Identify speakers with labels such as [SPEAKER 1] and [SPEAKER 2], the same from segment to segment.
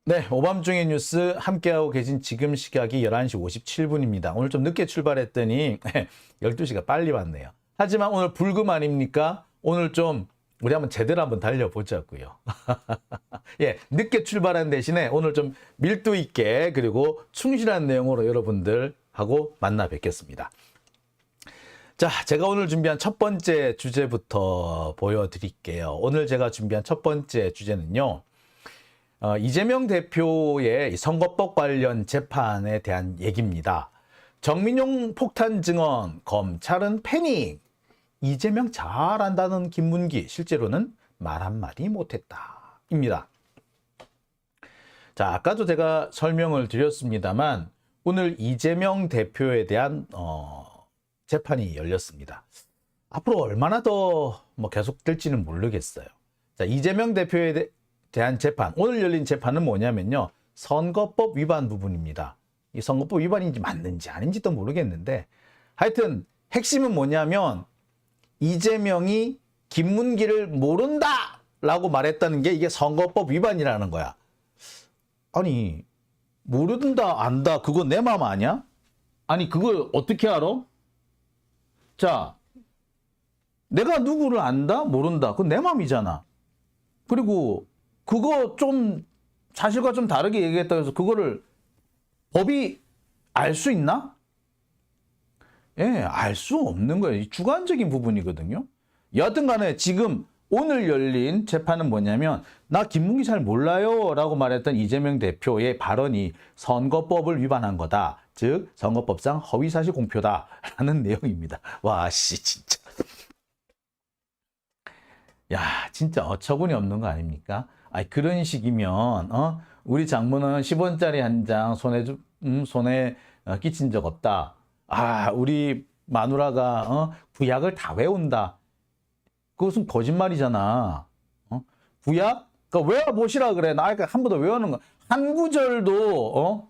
[SPEAKER 1] 네, 오밤중의 뉴스 함께하고 계신 지금 시각이 11시 57분입니다. 오늘 좀 늦게 출발했더니 12시가 빨리 왔네요. 하지만 오늘 불금 아닙니까? 오늘 좀 우리 한번 제대로 한번 달려보자고요. 예, 늦게 출발한 대신에 오늘 좀 밀도 있게 그리고 충실한 내용으로 여러분들하고 만나 뵙겠습니다. 자, 제가 오늘 준비한 첫 번째 주제부터 보여드릴게요. 오늘 제가 준비한 첫 번째 주제는요. 이재명 대표의 선거법 관련 재판에 대한 얘기입니다. 정민용 폭탄 증언, 검찰은 패닉. 이재명 잘한다는 김문기, 실제로는 말 한마디 못했다. 입니다. 자, 아까도 제가 설명을 드렸습니다만 오늘 이재명 대표에 대한 재판이 열렸습니다. 앞으로 얼마나 더 계속될지는 모르겠어요. 자, 이재명 대표에 대한 재판, 오늘 열린 재판은 뭐냐면요. 선거법 위반 부분입니다. 이 선거법 위반인지 맞는지 아닌지도 모르겠는데 하여튼 핵심은 뭐냐면 이재명이 김문기를 모른다! 라고 말했다는 게 이게 선거법 위반이라는 거야. 아니, 모른다, 안다, 그거 내 맘 아니야? 아니, 그걸 어떻게 알아? 자, 내가 누구를 안다? 모른다. 그건 내 맘이잖아. 그리고 그거 좀 사실과 좀 다르게 얘기했다고 해서 그거를 법이 알 수 있나? 예, 알 수 없는 거예요. 주관적인 부분이거든요. 여하튼 간에 지금 오늘 열린 재판은 뭐냐면 나 김문기 잘 몰라요 라고 말했던 이재명 대표의 발언이 선거법을 위반한 거다. 즉 선거법상 허위사실 공표다 라는 내용입니다. 와, 씨, 진짜. 야, 진짜 어처구니 없는 거 아닙니까? 아니, 그런 식이면 우리 장모는 10원짜리 한 장 손에 끼친 적 없다. 아, 우리 마누라가 구약을 다 외운다. 그것은 거짓말이잖아. 구약? 그러니까 외워보시라 그래. 나 한 번 더 외우는 거. 한 구절도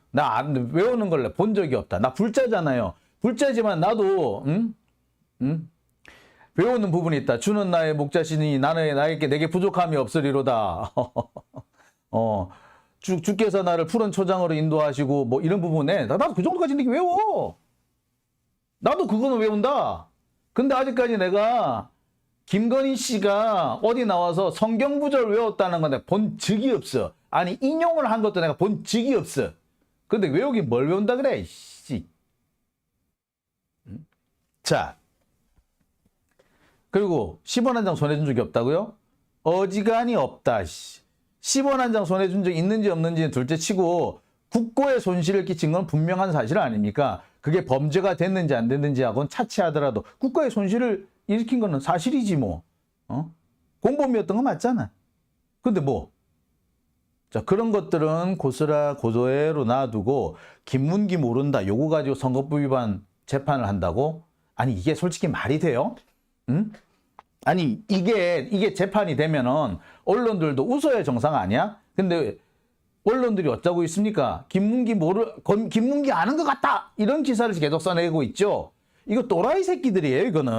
[SPEAKER 1] 나 외우는 걸 본 적이 없다. 나 불자잖아요. 불자지만 나도 외우는 부분이 있다. 주는 나의 목자시니 나에게 내게 부족함이 없으리로다. 주께서 나를 푸른 초장으로 인도하시고 뭐 이런 부분에 나도 그 정도까지 이렇게 외워. 나도 그거는 외운다. 근데 아직까지 내가 김건희 씨가 어디 나와서 성경 구절 외웠다는 건데 본 적이 없어. 아니, 인용을 한 것도 내가 본 적이 없어. 근데 외우긴 뭘 외운다 그래? 씨. 자. 그리고 10원 한 장 손해 준 적이 없다고요? 어지간히 없다. 10원 한 장 손해 준 적이 있는지 없는지는 둘째 치고 국고에 손실을 끼친 건 분명한 사실 아닙니까? 그게 범죄가 됐는지 안 됐는지 하고는 차치하더라도 국가에 손실을 일으킨 거는 사실이지 뭐. 공범이었던 거 맞잖아. 근데 뭐. 자, 그런 것들은 고소해로 놔두고 김문기 모른다. 요거 가지고 선거법 위반 재판을 한다고? 아니, 이게 솔직히 말이 돼요? 응? 아니, 이게 재판이 되면은 언론들도 웃어야 정상 아니야? 근데 언론들이 어쩌고 있습니까? 김문기 아는 것 같다! 이런 기사를 계속 써내고 있죠? 이거 또라이 새끼들이에요, 이거는.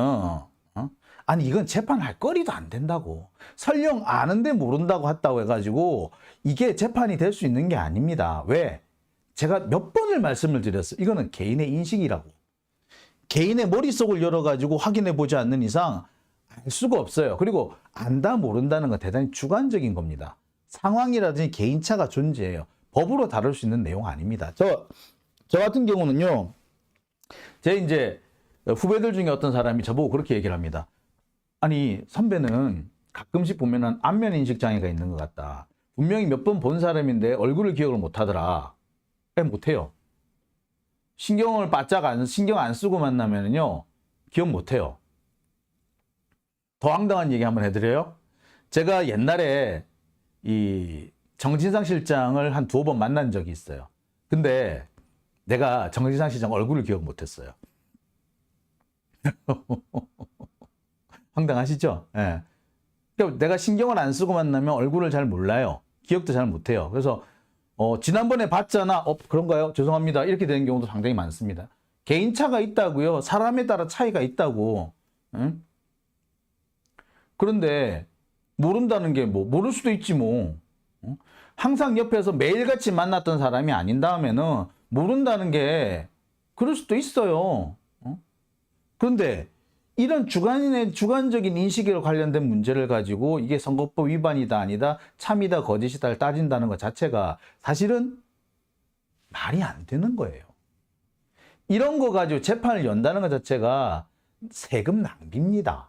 [SPEAKER 1] 아니, 이건 재판할 거리도 안 된다고. 설령 아는데 모른다고 했다고 해가지고 이게 재판이 될 수 있는 게 아닙니다. 왜? 제가 몇 번을 말씀을 드렸어요. 이거는 개인의 인식이라고. 개인의 머릿속을 열어가지고 확인해 보지 않는 이상 알 수가 없어요. 그리고 안다 모른다는 건 대단히 주관적인 겁니다. 상황이라든지 개인차가 존재해요. 법으로 다룰 수 있는 내용 아닙니다. 저 같은 경우는요. 제 이제 후배들 중에 어떤 사람이 저보고 그렇게 얘기를 합니다. 아니, 선배는 가끔씩 보면은 안면 인식 장애가 있는 것 같다. 분명히 몇 번 본 사람인데 얼굴을 기억을 못 하더라. 못 해요. 신경 안 쓰고 만나면요, 기억 못 해요. 더 황당한 얘기 한번 해드려요. 제가 옛날에 이 정진상 실장을 한 2번 만난 적이 있어요. 근데 내가 정진상 실장 얼굴을 기억 못 했어요. 황당하시죠? 예. 그러니까 내가 신경을 안 쓰고 만나면 얼굴을 잘 몰라요. 기억도 잘 못 해요. 그래서 지난번에 봤잖아. 그런가요? 죄송합니다. 이렇게 되는 경우도 상당히 많습니다. 개인차가 있다고요. 사람에 따라 차이가 있다고. 응? 그런데 모른다는 게 뭐 모를 수도 있지 뭐. 항상 옆에서 매일같이 만났던 사람이 아닌 다음에는 모른다는 게 그럴 수도 있어요. 그런데 이런 주관적인 인식에 관련된 문제를 가지고 이게 선거법 위반이다 아니다, 참이다 거짓이다를 따진다는 것 자체가 사실은 말이 안 되는 거예요. 이런 거 가지고 재판을 연다는 것 자체가 세금 낭비입니다.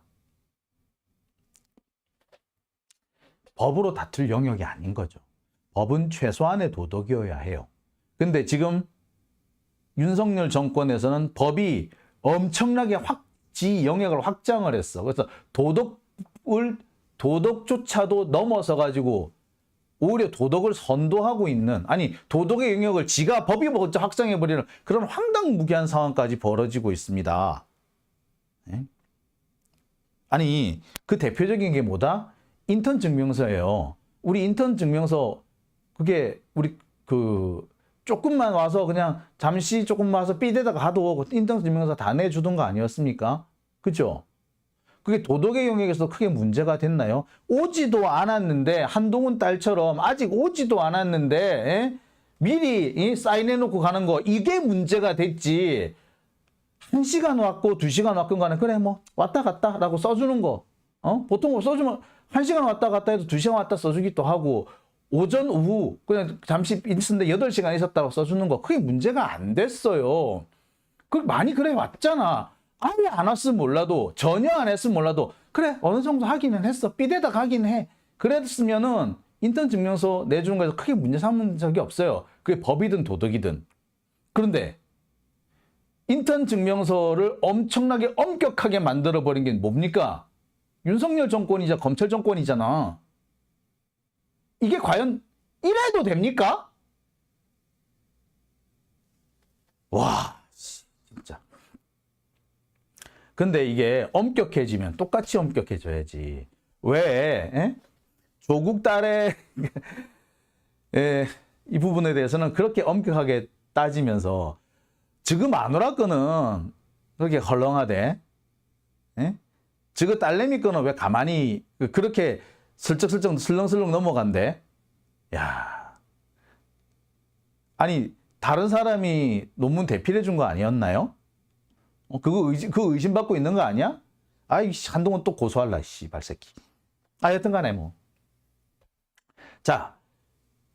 [SPEAKER 1] 법으로 다툴 영역이 아닌 거죠. 법은 최소한의 도덕이어야 해요. 근데 지금 윤석열 정권에서는 법이 엄청나게 영역을 확장을 했어. 그래서 도덕조차도 넘어서 가지고 오히려 도덕을 선도하고 있는, 아니 도덕의 영역을 지가 법이 먼저 확장해버리는 그런 황당무계한 상황까지 벌어지고 있습니다. 아니 그 대표적인 게 뭐다? 인턴 증명서예요. 우리 인턴 증명서 그게 우리 조금만 와서 그냥 잠시 조금 와서 삐대다가 가도 인턴 증명서 다 내주던 거 아니었습니까? 그죠? 그게 도덕의 영역에서 크게 문제가 됐나요? 오지도 않았는데, 한동훈 딸처럼 아직 오지도 않았는데 미리 사인해놓고 가는 거, 이게 문제가 됐지. 1시간 왔고 2시간 왔건 간에 그래 뭐 왔다 갔다 라고 써주는 거, 보통 써주면 1시간 왔다 갔다 해도 2시간 왔다 써주기도 하고, 오전 오후 그냥 잠시 있었는데 8시간 있었다고 써주는 거, 그게 문제가 안 됐어요. 많이 그래 왔잖아. 아예 안 왔으면 몰라도, 전혀 안 했으면 몰라도 그래 어느 정도 하기는 했어, 삐대다 가긴 해, 그랬으면은 인턴 증명서 내주는 거에서 크게 문제 삼는 적이 없어요. 그게 법이든 도덕이든. 그런데 인턴 증명서를 엄청나게 엄격하게 만들어버린 게 뭡니까? 윤석열 정권이자 검찰 정권이잖아. 이게 과연 이래도 됩니까? 와, 진짜. 근데 이게 엄격해지면 똑같이 엄격해져야지. 왜? 조국 딸의 이 부분에 대해서는 그렇게 엄격하게 따지면서 지금 마누라 거는 그렇게 헐렁하대. 지금 딸내미 거는 왜 가만히 그렇게 슬쩍슬쩍 슬렁슬렁 넘어간대? 야, 아니 다른 사람이 논문 대필해 준 거 아니었나요? 그거 의심받고 있는 거 아니야? 아이 한동훈 또 고소할라 씨발 새끼. 여튼 간에 뭐. 자,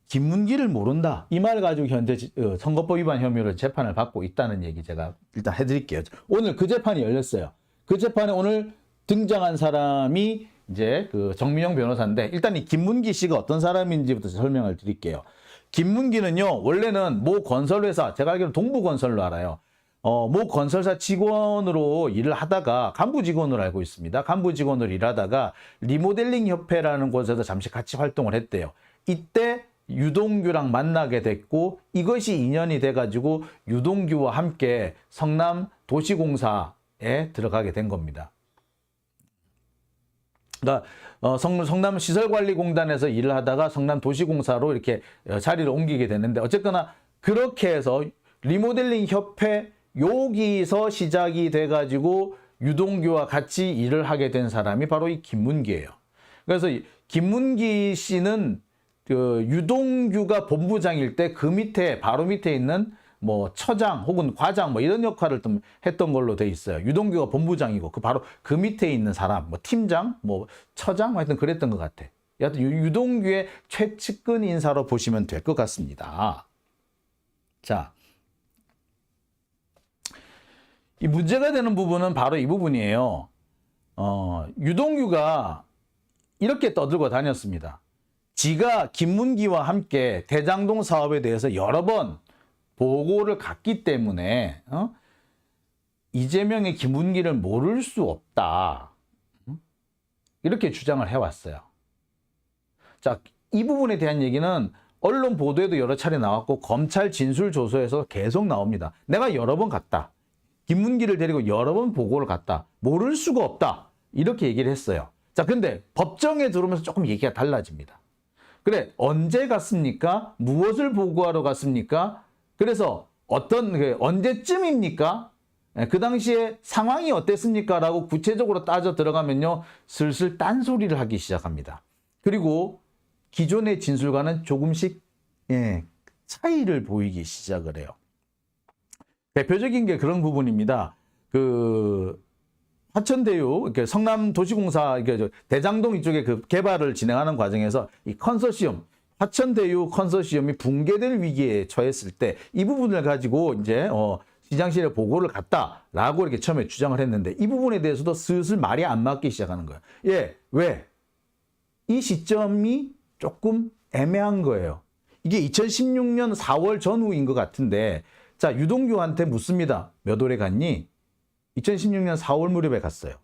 [SPEAKER 1] 김문기를 모른다, 이 말 가지고 현재 선거법 위반 혐의로 재판을 받고 있다는 얘기 제가 일단 해드릴게요. 오늘 그 재판이 열렸어요. 그 재판에 오늘 등장한 사람이 이제 정민영 변호사인데, 일단 이 김문기 씨가 어떤 사람인지부터 설명을 드릴게요. 김문기는요, 원래는 모 건설회사, 제가 알기로 동부건설로 알아요. 모 건설사 직원으로 일을 하다가, 간부 직원으로 알고 있습니다. 간부 직원으로 일하다가 리모델링 협회라는 곳에서 잠시 같이 활동을 했대요. 이때 유동규랑 만나게 됐고, 이것이 인연이 돼가지고 유동규와 함께 성남 도시공사에 들어가게 된 겁니다. 그러니까 성남 시설관리공단에서 일을 하다가 성남 도시공사로 이렇게 자리를 옮기게 됐는데, 어쨌거나 그렇게 해서 리모델링 협회 여기서 시작이 돼가지고 유동규와 같이 일을 하게 된 사람이 바로 이 김문기예요. 그래서 김문기 씨는 유동규가 본부장일 때 그 밑에, 바로 밑에 있는 뭐 처장 혹은 과장 뭐 이런 역할을 좀 했던 걸로 돼 있어요. 유동규가 본부장이고 바로 그 밑에 있는 사람, 뭐 팀장, 뭐 처장, 하여튼 그랬던 것 같아. 여하튼 유동규의 최측근 인사로 보시면 될 것 같습니다. 자, 이 문제가 되는 부분은 바로 이 부분이에요. 유동규가 이렇게 떠들고 다녔습니다. 지가 김문기와 함께 대장동 사업에 대해서 여러 번 보고를 갔기 때문에 이재명의 김문기를 모를 수 없다, 이렇게 주장을 해왔어요. 자, 이 부분에 대한 얘기는 언론 보도에도 여러 차례 나왔고 검찰 진술조서에서 계속 나옵니다. 내가 여러 번 갔다, 김문기를 데리고 여러 번 보고를 갔다, 모를 수가 없다, 이렇게 얘기를 했어요. 자, 근데 법정에 들어오면서 조금 얘기가 달라집니다. 그래, 언제 갔습니까? 무엇을 보고하러 갔습니까? 그래서 언제쯤입니까? 그 당시에 상황이 어땠습니까? 라고 구체적으로 따져 들어가면요, 슬슬 딴소리를 하기 시작합니다. 그리고 기존의 진술과는 조금씩 차이를 보이기 시작을 해요. 대표적인 게 그런 부분입니다. 그 화천대유 성남도시공사 대장동 이쪽에 그 개발을 진행하는 과정에서 이 컨소시엄 화천대유 컨소시엄이 붕괴될 위기에 처했을 때 이 부분을 가지고 이제 시장실에 보고를 갔다라고 이렇게 처음에 주장을 했는데 이 부분에 대해서도 슬슬 말이 안 맞기 시작하는 거예요. 왜? 이 시점이 조금 애매한 거예요. 이게 2016년 4월 전후인 것 같은데 자, 유동규한테 묻습니다. 몇 월에 갔니? 2016년 4월 무렵에 갔어요.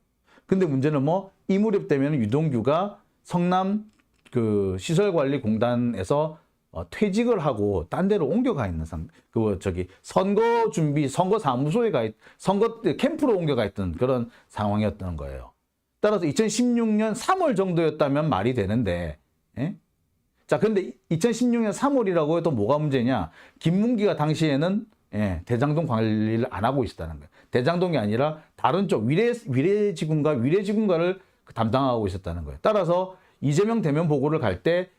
[SPEAKER 1] 근데 문제는 이 무렵 되면 유동규가 성남 그 시설관리공단에서 퇴직을 하고 딴 데로 옮겨가 있는 선거 준비, 선거 사무소에 선거 캠프로 옮겨가 있던 그런 상황이었던 거예요. 따라서 2016년 3월 정도였다면 말이 되는데, 자, 근데 2016년 3월이라고 해도 뭐가 문제냐? 김문기가 당시에는 대장동 관리를 안 하고 있었다는 거예요. 대장동이 아니라 다른 쪽 위례지군가를 담당하고 있었다는 거예요. 따라서 이재명 대면 보고를 갈 때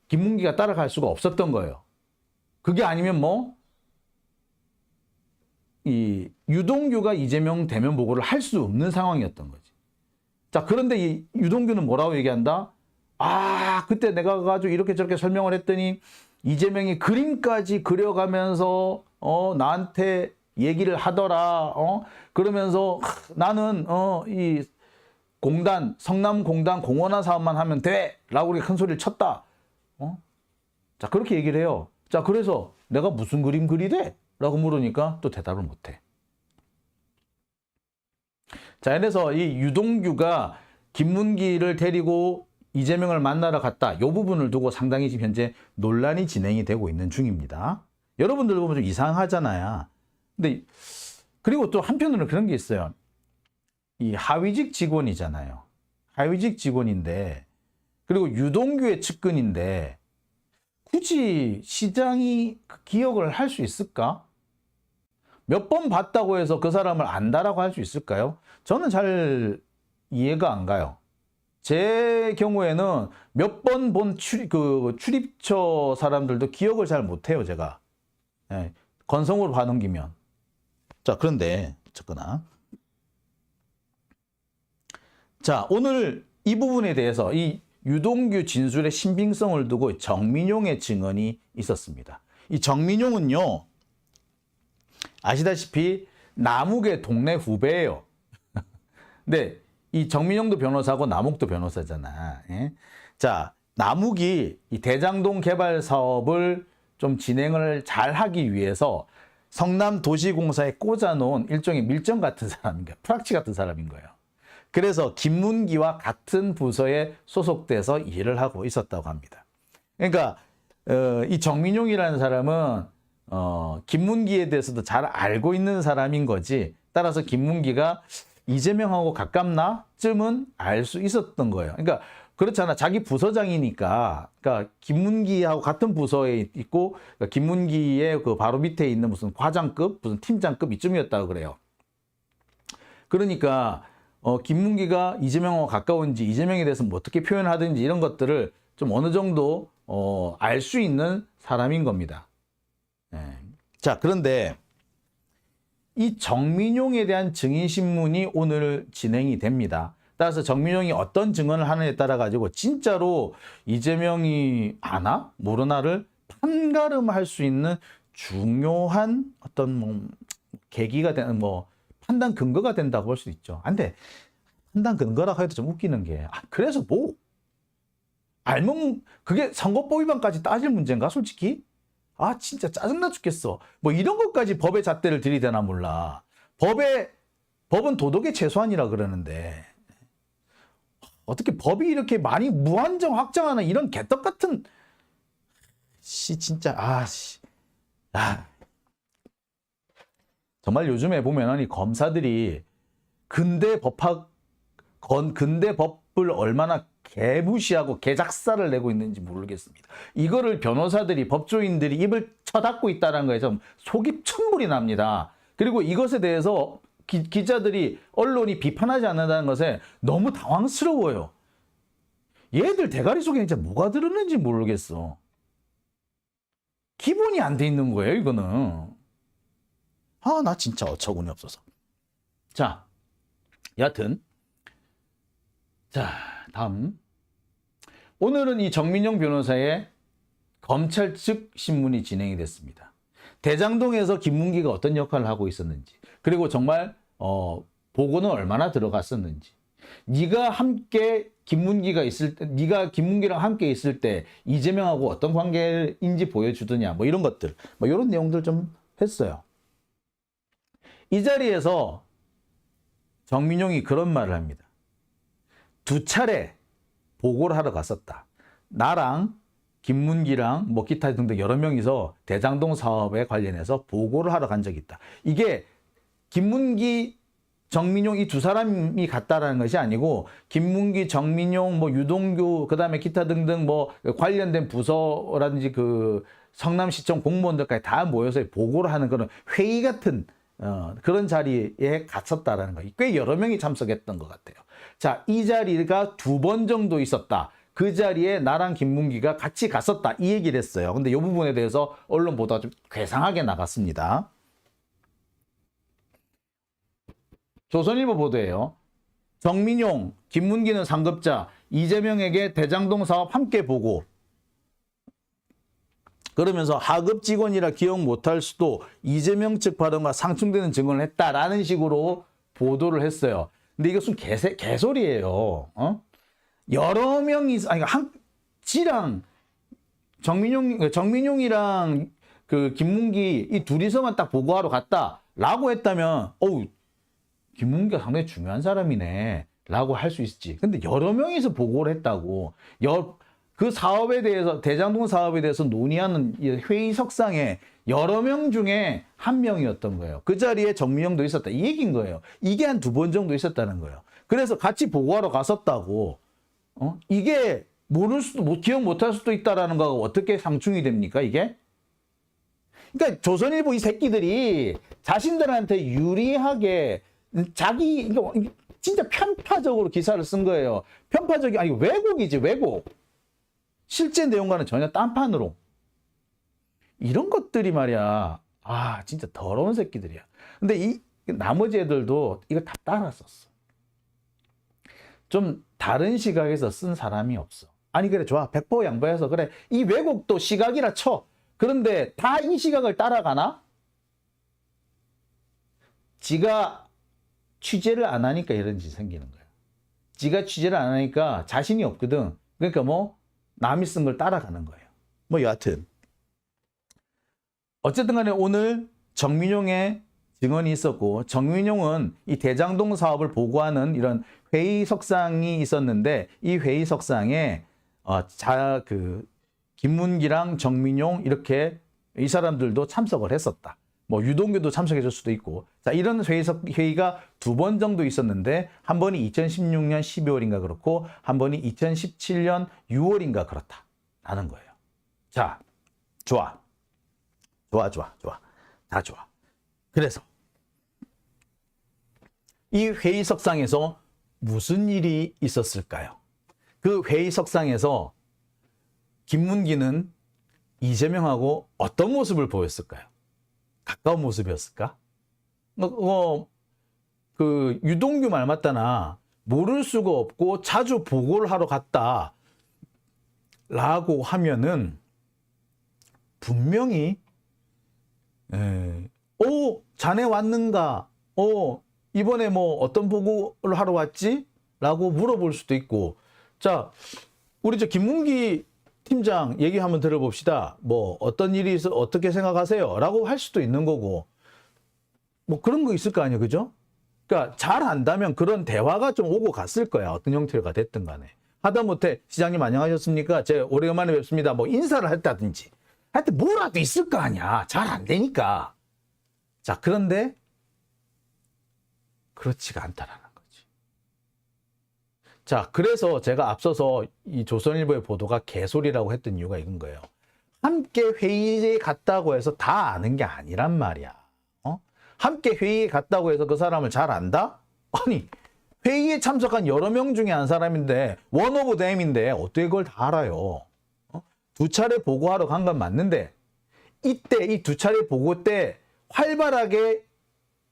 [SPEAKER 1] 김문기가 따라갈 수가 없었던 거예요. 그게 아니면 이 유동규가 이재명 대면 보고를 할 수 없는 상황이었던 거지. 자, 그런데 이 유동규는 뭐라고 얘기한다? 그때 내가 가지고 이렇게 저렇게 설명을 했더니 이재명이 그림까지 그려가면서 나한테 얘기를 하더라. 그러면서 나는 이 공단, 성남공단 공원화 사업만 하면 돼! 라고 우리가 큰 소리를 쳤다. 자, 그렇게 얘기를 해요. 자, 그래서 내가 무슨 그림 그리대? 라고 물으니까 또 대답을 못 해. 자, 그래서 이 유동규가 김문기를 데리고 이재명을 만나러 갔다. 이 부분을 두고 상당히 지금 현재 논란이 진행이 되고 있는 중입니다. 여러분들 보면 좀 이상하잖아요. 근데 그리고 또 한편으로는 그런 게 있어요. 이 하위직 직원이잖아요. 하위직 직원인데 그리고 유동규의 측근인데 굳이 시장이 기억을 할 수 있을까? 몇 번 봤다고 해서 그 사람을 안다라고 할 수 있을까요? 저는 잘 이해가 안 가요. 제 경우에는 몇 번 본 출입처 사람들도 기억을 잘 못해요, 제가. 건성으로 봐넘기면. 자, 그런데 어쨌거나. 자, 오늘 이 부분에 대해서 이 유동규 진술의 신빙성을 두고 정민용의 증언이 있었습니다. 이 정민용은요, 아시다시피 남욱의 동네 후배예요. 근데 이 정민용도 변호사고 남욱도 변호사잖아. 자, 남욱이 이 대장동 개발 사업을 좀 진행을 잘 하기 위해서 성남도시공사에 꽂아놓은 일종의 밀정 같은 사람인 거예요. 프락치 같은 사람인 거예요. 그래서 김문기와 같은 부서에 소속돼서 일을 하고 있었다고 합니다. 그러니까 이 정민용이라는 사람은 김문기에 대해서도 잘 알고 있는 사람인 거지. 따라서 김문기가 이재명하고 가깝나? 쯤은 알 수 있었던 거예요. 그러니까 그렇잖아. 자기 부서장이니까. 그러니까 김문기하고 같은 부서에 있고 그러니까 김문기의 그 바로 밑에 있는 무슨 과장급, 무슨 팀장급 이쯤이었다고 그래요. 그러니까 김문기가 이재명하고 가까운지 이재명에 대해서 뭐 어떻게 표현하든지 이런 것들을 좀 어느 정도 알 수 있는 사람인 겁니다. 자, 그런데 이 정민용에 대한 증인신문이 오늘 진행이 됩니다. 따라서 정민용이 어떤 증언을 하느냐에 따라 가지고 진짜로 이재명이 아나 모르나를 판가름할 수 있는 중요한 어떤 계기가 되는 판단 근거가 된다고 볼 수 있죠. 근데 판단 근거라고 해도 좀 웃기는 게 그래서 알면 그게 선거법 위반까지 따질 문제인가 솔직히? 진짜 짜증나 죽겠어. 이런 것까지 법의 잣대를 들이대나 몰라. 법은 도덕의 최소한이라 그러는데 어떻게 법이 이렇게 많이 무한정 확장하는 이런 개떡 같은 진짜 정말 요즘에 보면 이 검사들이 근대 법을 얼마나 개무시하고 개작사를 내고 있는지 모르겠습니다. 이거를 변호사들이 법조인들이 입을 쳐닫고 있다는 거에 좀 속이 천불이 납니다. 그리고 이것에 대해서 기자들이 언론이 비판하지 않는다는 것에 너무 당황스러워요. 얘들 대가리 속에 진짜 뭐가 들었는지 모르겠어. 기본이 안 돼 있는 거예요, 이거는. 아, 나 진짜 어처구니 없어서. 자, 여하튼. 자, 다음. 오늘은 이 정민용 변호사의 검찰 측 신문이 진행이 됐습니다. 대장동에서 김문기가 어떤 역할을 하고 있었는지, 그리고 정말 보고는 얼마나 들어갔었는지, 네가 김문기랑 함께 있을 때 이재명하고 어떤 관계인지 보여주더냐, 뭐 이런 것들, 뭐 이런 내용들 좀 했어요. 이 자리에서 정민용이 그런 말을 합니다. 2차례 보고를 하러 갔었다. 나랑 김문기랑 뭐 기타 등등 여러 명이서 대장동 사업에 관련해서 보고를 하러 간 적이 있다. 이게 김문기, 정민용 이 2사람이 갔다라는 것이 아니고 김문기, 정민용, 뭐 유동규, 그다음에 기타 등등 뭐 관련된 부서라든지 그 성남시청 공무원들까지 다 모여서 보고를 하는 그런 회의 같은 그런 자리에 갔었다라는 거. 꽤 여러 명이 참석했던 것 같아요. 자, 이 자리가 2번 정도 있었다. 그 자리에 나랑 김문기가 같이 갔었다. 이 얘기를 했어요. 근데 이 부분에 대해서 언론 보도가 좀 괴상하게 나갔습니다. 조선일보 보도예요. 정민용, 김문기는 상급자, 이재명에게 대장동 사업 함께 보고. 그러면서 하급 직원이라 기억 못할 수도 이재명 측 발언과 상충되는 증언을 했다라는 식으로 보도를 했어요. 근데 이것은 개소리예요. 여러 명이, 지랑 정민용이랑 그 김문기 이 둘이서만 딱 보고하러 갔다라고 했다면, 김문기가 상당히 중요한 사람이네 라고 할 수 있지. 근데 여러 명이서 보고를 했다고. 그 사업에 대해서, 대장동 사업에 대해서 논의하는 회의석상에 여러 명 중에 한 명이었던 거예요. 그 자리에 정민용도 있었다. 이 얘기인 거예요. 이게 한 2번 정도 있었다는 거예요. 그래서 같이 보고하러 갔었다고. 이게 기억 못할 수도 있다라는 거가 어떻게 상충이 됩니까, 이게? 그러니까 조선일보 이 새끼들이 자신들한테 유리하게 진짜 편파적으로 기사를 쓴 거예요. 왜곡이지, 왜곡. 실제 내용과는 전혀 딴판으로. 이런 것들이 말이야. 진짜 더러운 새끼들이야. 근데 이 나머지 애들도 이거 다 따랐었어. 좀 다른 시각에서 쓴 사람이 없어. 그래, 좋아. 백보 양보해서 그래. 이 왜곡도 시각이라 쳐. 그런데 다 이 시각을 따라가나? 지가 취재를 안 하니까 이런 짓이 생기는 거야. 지가 취재를 안 하니까 자신이 없거든. 그러니까 남이 쓴 걸 따라가는 거예요. 여하튼. 어쨌든 간에 오늘 정민용의 증언이 있었고, 정민용은 이 대장동 사업을 보고하는 이런 회의석상이 있었는데, 이 회의석상에 김문기랑 정민용 이렇게 이 사람들도 참석을 했었다. 유동규도 참석해 줄 수도 있고. 자, 이런 회의가 2번 정도 있었는데, 한 번이 2016년 12월인가 그렇고, 한 번이 2017년 6월인가 그렇다. 라는 거예요. 자, 좋아. 다 좋아. 그래서, 이 회의석상에서 무슨 일이 있었을까요? 그 회의석상에서 김문기는 이재명하고 어떤 모습을 보였을까요? 가까운 모습이었을까? 유동규 말 맞다나 모를 수가 없고 자주 보고를 하러 갔다 라고 하면은 분명히 자네 왔는가? 이번에 어떤 보고를 하러 왔지? 라고 물어볼 수도 있고. 자, 우리 김문기 팀장 얘기 한번 들어봅시다. 어떤 일이 있어, 어떻게 생각하세요? 라고 할 수도 있는 거고. 그런 거 있을 거 아니에요. 그죠? 그러니까 잘 안다면 그런 대화가 좀 오고 갔을 거야. 어떤 형태가 됐든 간에. 하다못해 시장님 안녕하셨습니까? 제가 오래간만에 뵙습니다. 인사를 했다든지. 하여튼 뭐라도 있을 거 아니야. 잘 안 되니까. 자, 그런데 그렇지가 않다라는 거지. 자, 그래서 제가 앞서서 이 조선일보의 보도가 개소리라고 했던 이유가 이건 거예요. 함께 회의에 갔다고 해서 다 아는 게 아니란 말이야. 함께 회의에 갔다고 해서 그 사람을 잘 안다? 회의에 참석한 여러 명 중에 한 사람인데 원 오브 댐인데 어떻게 그걸 다 알아요? 두 차례 보고하러 간 건 맞는데 이때 이 두 차례 보고 때 활발하게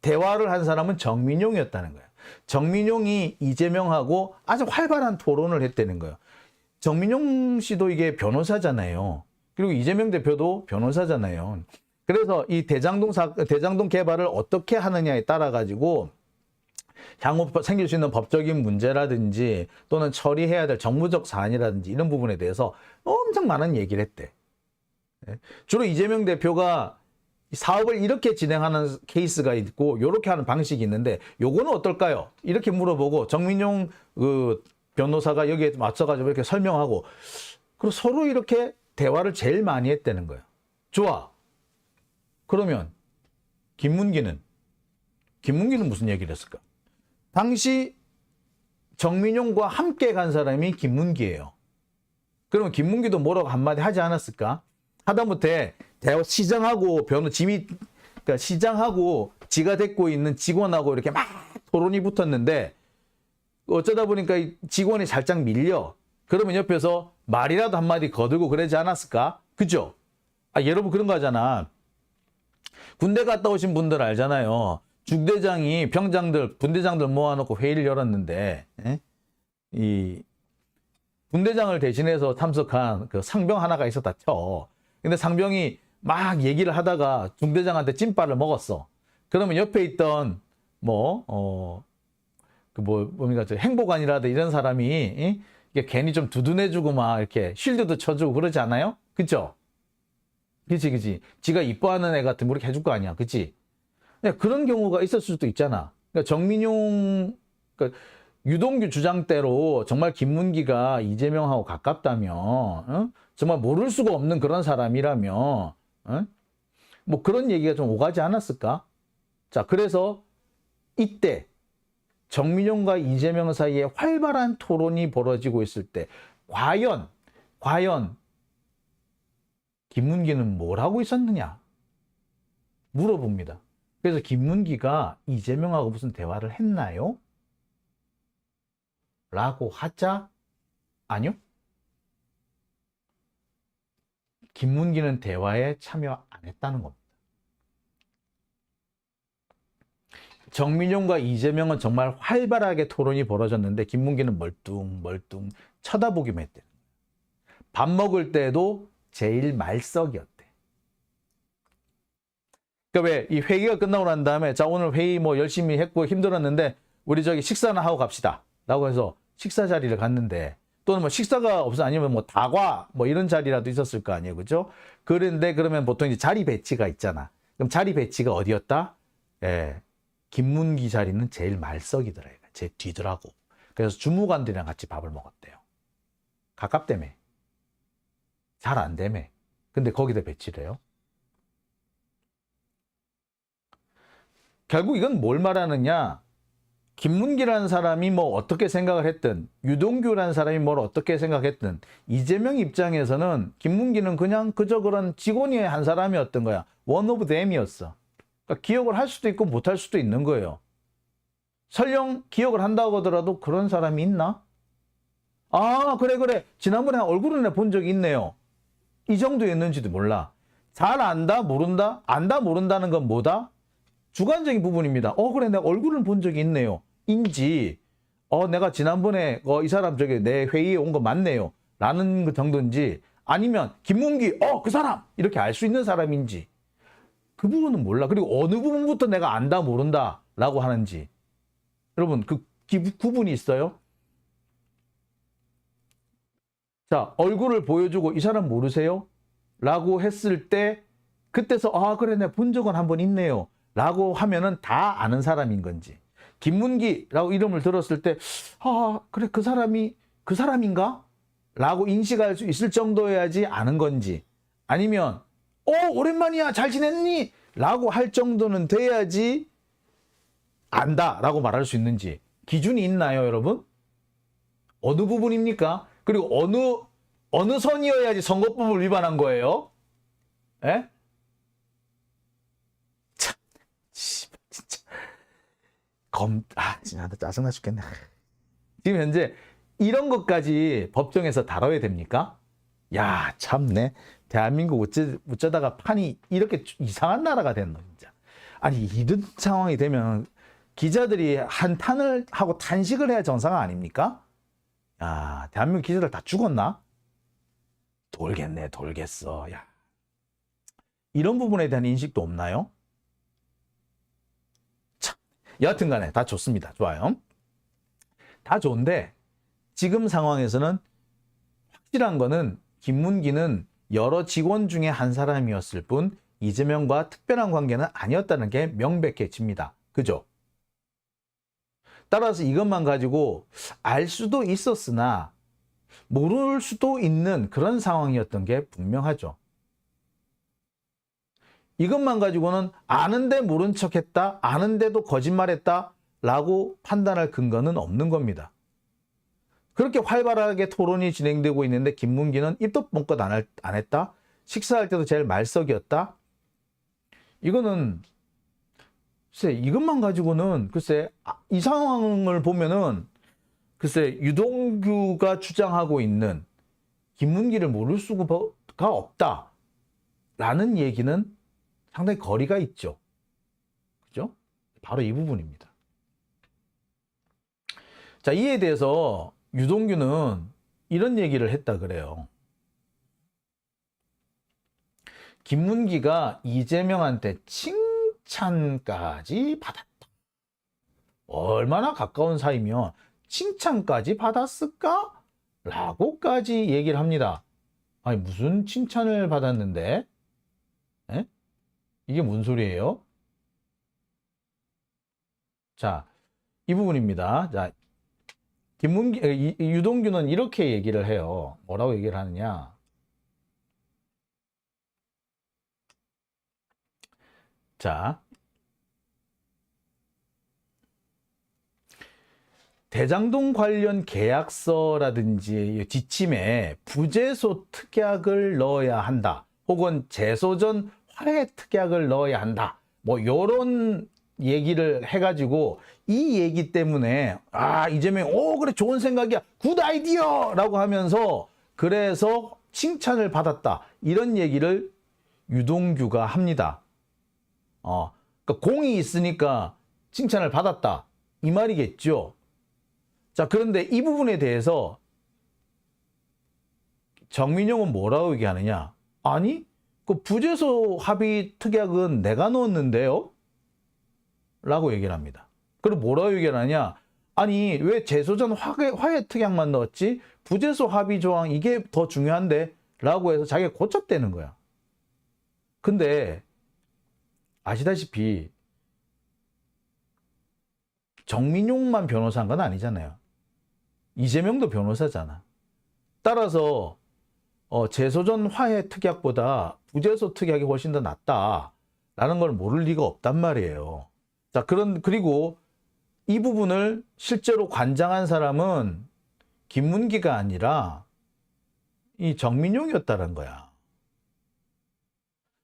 [SPEAKER 1] 대화를 한 사람은 정민용이었다는 거예요. 정민용이 이재명하고 아주 활발한 토론을 했다는 거예요. 정민용 씨도 이게 변호사잖아요. 그리고 이재명 대표도 변호사잖아요. 그래서 이 대장동 개발을 어떻게 하느냐에 따라 가지고 향후 생길 수 있는 법적인 문제라든지 또는 처리해야 될 정무적 사안이라든지 이런 부분에 대해서 엄청 많은 얘기를 했대. 주로 이재명 대표가 사업을 이렇게 진행하는 케이스가 있고 이렇게 하는 방식이 있는데 요거는 어떨까요? 이렇게 물어보고 정민용 그 변호사가 여기에 맞춰가지고 이렇게 설명하고 그리고 서로 이렇게 대화를 제일 많이 했다는 거예요. 좋아. 그러면 김문기는 무슨 얘기를 했을까? 당시 정민용과 함께 간 사람이 김문기예요. 그러면 김문기도 뭐라고 한마디 하지 않았을까? 하다못해 시장하고 그러니까 시장하고 지가 데리고 있는 직원하고 이렇게 막 토론이 붙었는데 어쩌다 보니까 이 직원이 살짝 밀려. 그러면 옆에서 말이라도 한마디 거들고 그러지 않았을까? 그죠? 여러분 그런 거 하잖아. 군대 갔다 오신 분들 알잖아요. 중대장이 분대장들 모아놓고 회의를 열었는데 이 분대장을 대신해서 참석한 그 상병 하나가 있었다 쳐. 근데 상병이 막 얘기를 하다가 중대장한테 찐빠를 먹었어. 그러면 옆에 있던 뭡니까 행보관이라든 이런 사람이 이게 괜히 좀 두둔해주고 막 이렇게 쉴드도 쳐주고 그러지 않아요? 그죠? 그치. 지가 이뻐하는 애 같으면 이렇게 해줄 거 아니야. 그치? 그런 경우가 있었을 수도 있잖아. 그러니까 정민용, 그러니까 유동규 주장대로 정말 김문기가 이재명하고 가깝다면, 정말 모를 수가 없는 그런 사람이라면, 뭐 그런 얘기가 좀 오가지 않았을까? 자, 그래서 이때 정민용과 이재명 사이에 활발한 토론이 벌어지고 있을 때, 과연 김문기는 뭘 하고 있었느냐? 물어봅니다. 그래서 김문기가 이재명하고 무슨 대화를 했나요? 라고 하자 아니요. 김문기는 대화에 참여 안 했다는 겁니다. 정민용과 이재명은 정말 활발하게 토론이 벌어졌는데 김문기는 멀뚱 쳐다보기만 했대. 밥 먹을 때도 제일 말석이었대. 그러니까 왜 이 회의가 끝나고 난 다음에 자 오늘 회의 뭐 열심히 했고 힘들었는데 우리 저기 식사나 하고 갑시다 라고 해서 식사 자리를 갔는데 또는 뭐 식사가 없어 아니면 뭐 다과 뭐 이런 자리라도 있었을 거 아니에요. 그죠? 그런데 그러면 보통 이제 자리 배치가 있잖아. 그럼 자리 배치가 어디였다? 김문기 자리는 제일 말석이더라. 제 뒤더라고. 그래서 주무관들이랑 같이 밥을 먹었대요. 가깝다며. 잘 안 되며. 근데 거기다 배치를 해요. 결국 이건 뭘 말하느냐? 김문기라는 사람이 뭐 어떻게 생각을 했든 유동규라는 사람이 뭘 어떻게 생각했든 이재명 입장에서는 김문기는 그냥 그저 그런 직원이 한 사람이었던 거야. 원 오브 댐이었어. 그러니까 기억을 할 수도 있고 못할 수도 있는 거예요. 설령 기억을 한다고 하더라도 그런 사람이 있나? 아 그래 지난번에 얼굴은 본 적이 있네요. 이 정도였는지도 몰라. 잘 안다 모른다? 안다 모른다는 건 뭐다? 주관적인 부분입니다. 그래 내가 얼굴은 본 적이 있네요. 인지 내가 지난번에 이 사람 저기 내 회의에 온 거 맞네요. 라는 그 정도인지 아니면 김문기 그 사람 이렇게 알 수 있는 사람인지 그 부분은 몰라. 그리고 어느 부분부터 내가 안다 모른다 라고 하는지 여러분 그 구분이 있어요? 자 얼굴을 보여주고 이 사람 모르세요? 라고 했을 때 그때서 그래 내가 본 적은 한번 있네요. 라고 하면은 다 아는 사람인 건지 김문기라고 이름을 들었을 때 그래 그 사람인가? 라고 인식할 수 있을 정도여야지 아는 건지 아니면 오랜만이야 잘 지냈니? 라고 할 정도는 돼야지 안다 라고 말할 수 있는지 기준이 있나요 여러분? 어느 부분입니까? 그리고 어느 선이어야지 선거법을 위반한 거예요? 에? 참 진짜 진짜 나 짜증나 죽겠네. 지금 현재 이런 것까지 법정에서 다뤄야 됩니까? 야, 참네. 대한민국 어쩌다가 판이 이렇게 이상한 나라가 됐노, 진짜. 아니, 이런 상황이 되면 기자들이 한탄을 하고 탄식을 해야 정상 아닙니까? 야, 대한민국 기자들 다 죽었나? 돌겠네, 돌겠어. 야. 이런 부분에 대한 인식도 없나요? 참. 여하튼 간에 다 좋습니다. 좋아요. 다 좋은데 지금 상황에서는 확실한 거는 김문기는 여러 직원 중에 한 사람이었을 뿐 이재명과 특별한 관계는 아니었다는 게 명백해집니다. 그죠? 따라서 이것만 가지고 알 수도 있었으나 모를 수도 있는 그런 상황이었던 게 분명하죠. 이것만 가지고는 아는데 모른 척했다, 아는데도 거짓말했다 라고 판단할 근거는 없는 겁니다. 그렇게 활발하게 토론이 진행되고 있는데 김문기는 입도 뻥끗 안 했다? 식사할 때도 제일 말석이었다? 이거는 글쎄 이것만 가지고는 글쎄 이 상황을 보면은 글쎄 유동규가 주장하고 있는 김문기를 모를 수가 없다라는 얘기는 상당히 거리가 있죠. 그죠? 바로 이 부분입니다. 자, 이에 대해서 유동규는 이런 얘기를 했다 그래요. 김문기가 이재명한테 칭찬까지 받았다. 얼마나 가까운 사이면 칭찬까지 받았을까? 라고까지 얘기를 합니다. 아니 무슨 칭찬을 받았는데? 에? 이게 뭔 소리예요? 자, 이 부분입니다. 자, 유동규는 이렇게 얘기를 해요. 뭐라고 얘기를 하느냐? 자, 대장동 관련 계약서라든지 지침에 부재소 특약을 넣어야 한다. 혹은 재소전 화해 특약을 넣어야 한다. 뭐 요런 얘기를 해가지고 이 얘기 때문에 이재명이 그래 좋은 생각이야 굿 아이디어 라고 하면서 그래서 칭찬을 받았다. 이런 얘기를 유동규가 합니다. 그러니까 공이 있으니까 칭찬을 받았다. 이 말이겠죠. 자, 그런데 이 부분에 대해서 정민용은 뭐라고 얘기하느냐? 아니, 그 부재소 합의 특약은 내가 넣었는데요? 라고 얘기를 합니다. 그리고 뭐라고 얘기를 하냐? 아니, 왜 재소전 화해 특약만 넣었지? 부재소 합의 조항 이게 더 중요한데? 라고 해서 자기가 고쳤다는 거야. 근데 아시다시피 정민용만 변호사인 건 아니잖아요. 이재명도 변호사잖아. 따라서 재소전 화해 특약보다 부재소 특약이 훨씬 더 낫다라는 걸 모를 리가 없단 말이에요. 자, 그리고 이 부분을 실제로 관장한 사람은 김문기가 아니라 이 정민용이었다는 거야.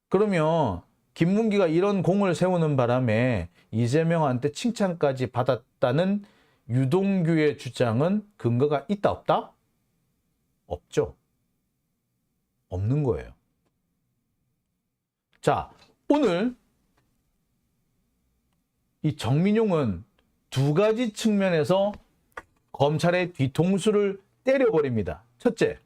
[SPEAKER 1] 그러면 김문기가 이런 공을 세우는 바람에 이재명한테 칭찬까지 받았다는 유동규의 주장은 근거가 있다 없다? 없죠. 없는 거예요. 자, 오늘 이 정민용은 두 가지 측면에서 검찰의 뒤통수를 때려버립니다. 첫째,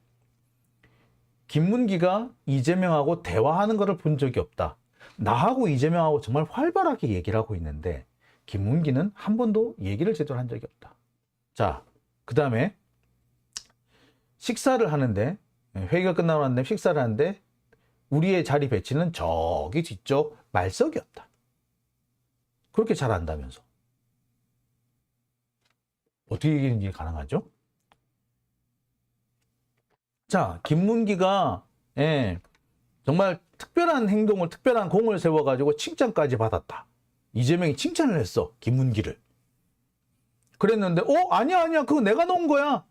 [SPEAKER 1] 김문기가 이재명하고 대화하는 것을 본 적이 없다. 나하고 이재명하고 정말 활발하게 얘기를 하고 있는데 김문기는 한 번도 얘기를 제대로 한 적이 없다. 자, 그 다음에 식사를 하는데 회의가 끝나고 난 다음에 식사를 하는데 우리의 자리 배치는 저기 뒤쪽 말석이었다. 그렇게 잘 안다면서. 어떻게 이게 가능하죠? 자, 김문기가 정말 특별한 행동을, 특별한 공을 세워가지고 칭찬까지 받았다. 이재명이 칭찬을 했어, 김문기를. 그랬는데, 아니야, 그거 내가 넣은 거야.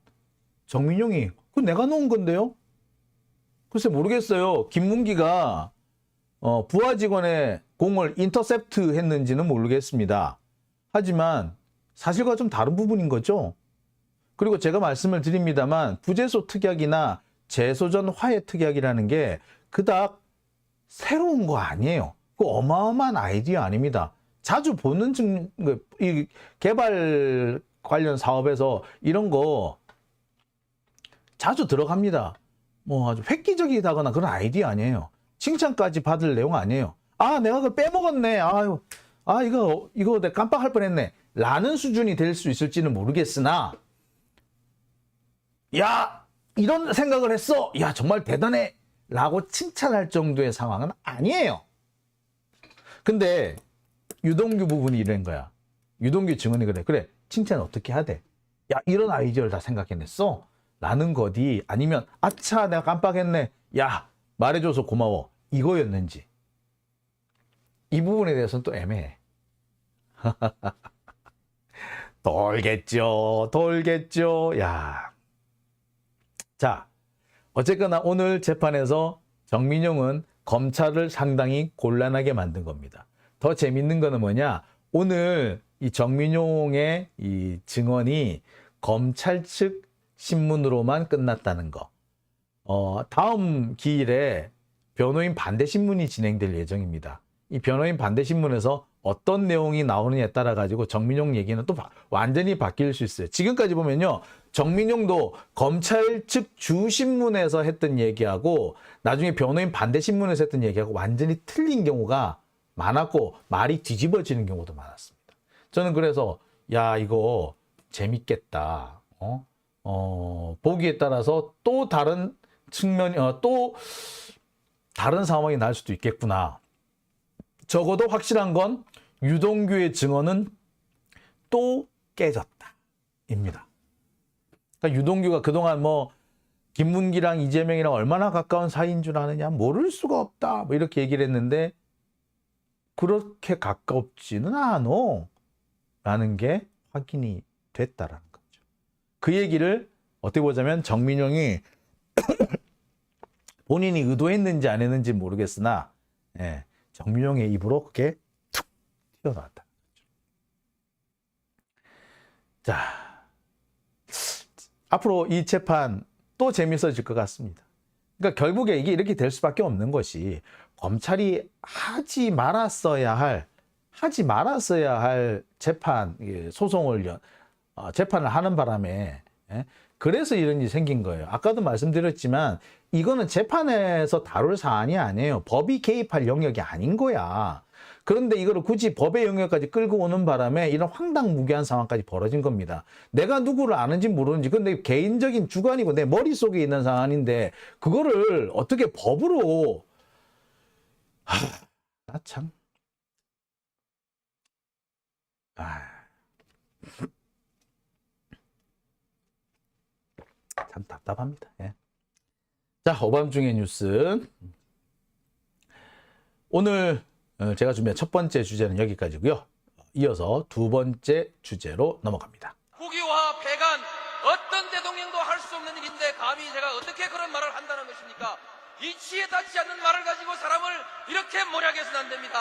[SPEAKER 1] 정민용이, 그거 내가 넣은 건데요? 글쎄 모르겠어요. 김문기가 부하 직원의 공을 인터셉트 했는지는 모르겠습니다. 하지만 사실과 좀 다른 부분인 거죠. 그리고 제가 말씀을 드립니다만 부재소 특약이나 재소전 화해 특약이라는 게 그닥 새로운 거 아니에요. 그 어마어마한 아이디어 아닙니다. 자주 보는 이 개발 관련 사업에서 이런 거 자주 들어갑니다. 뭐 아주 획기적이다거나 그런 아이디어 아니에요. 칭찬까지 받을 내용 아니에요. 아, 내가 그걸 빼먹었네. 아유, 이거 내가 깜빡할 뻔했네. 라는 수준이 될 수 있을지는 모르겠으나, 야, 이런 생각을 했어. 야, 정말 대단해. 라고 칭찬할 정도의 상황은 아니에요. 근데 유동규 부분이 이런 거야. 유동규 증언이 그래. 칭찬 어떻게 해야 돼? 야, 이런 아이디어를 다 생각해냈어? 라는 거디 아니면 아차 내가 깜빡했네. 야, 말해줘서 고마워. 이거였는지. 이 부분에 대해서는 또 애매해. 돌겠죠. 야. 자, 어쨌거나 오늘 재판에서 정민용은 검찰을 상당히 곤란하게 만든 겁니다. 더 재밌는 거는 뭐냐? 오늘 이 정민용의 이 증언이 검찰 측 신문으로만 끝났다는 거. 다음 기일에 변호인 반대 신문이 진행될 예정입니다. 이 변호인 반대 신문에서 어떤 내용이 나오느냐에 따라 가지고 정민용 얘기는 또 완전히 바뀔 수 있어요. 지금까지 보면요, 정민용도 검찰 측 주신문에서 했던 얘기하고 나중에 변호인 반대 신문에서 했던 얘기하고 완전히 틀린 경우가 많았고 말이 뒤집어지는 경우도 많았습니다. 저는 그래서 야, 이거 재밌겠다. 보기에 따라서 또 다른 측면이 또 다른 상황이 날 수도 있겠구나. 적어도 확실한 건 유동규의 증언은 또 깨졌다 입니다. 그러니까 유동규가 그동안 뭐 김문기랑 이재명이랑 얼마나 가까운 사이인 줄 아느냐, 모를 수가 없다, 뭐 이렇게 얘기를 했는데 그렇게 가깝지는 않아 라는 게 확인이 됐다라는 거죠. 그 얘기를 어떻게 보자면 정민용이 본인이 의도했는지 안 했는지 모르겠으나 정민용의 입으로 그게 툭 튀어나왔다. 자, 앞으로 이 재판 또 재밌어질 것 같습니다. 그러니까 결국에 이게 이렇게 될 수밖에 없는 것이 검찰이 하지 말았어야 할 재판, 소송을, 재판을 하는 바람에, 그래서 이런 일이 생긴 거예요. 아까도 말씀드렸지만 이거는 재판에서 다룰 사안이 아니에요. 법이 개입할 영역이 아닌 거야. 그런데 이거를 굳이 법의 영역까지 끌고 오는 바람에 이런 황당무계한 상황까지 벌어진 겁니다. 내가 누구를 아는지 모르는지, 근데 개인적인 주관이고 내 머릿속에 있는 사안인데 그거를 어떻게 법으로, 나 참. 참 답답합니다. 자, 오밤중의 뉴스. 오늘 제가 준비한 첫 번째 주제는 여기까지고요. 이어서 두 번째 주제로 넘어갑니다.
[SPEAKER 2] 국유화 폐간 어떤 대통령도 할 수 없는 일인데 감히 제가 어떻게 그런 말을 한다는 것입니까? 이치에 닿지 않는 말을 가지고 사람을 이렇게 몰약해서는 안 됩니다.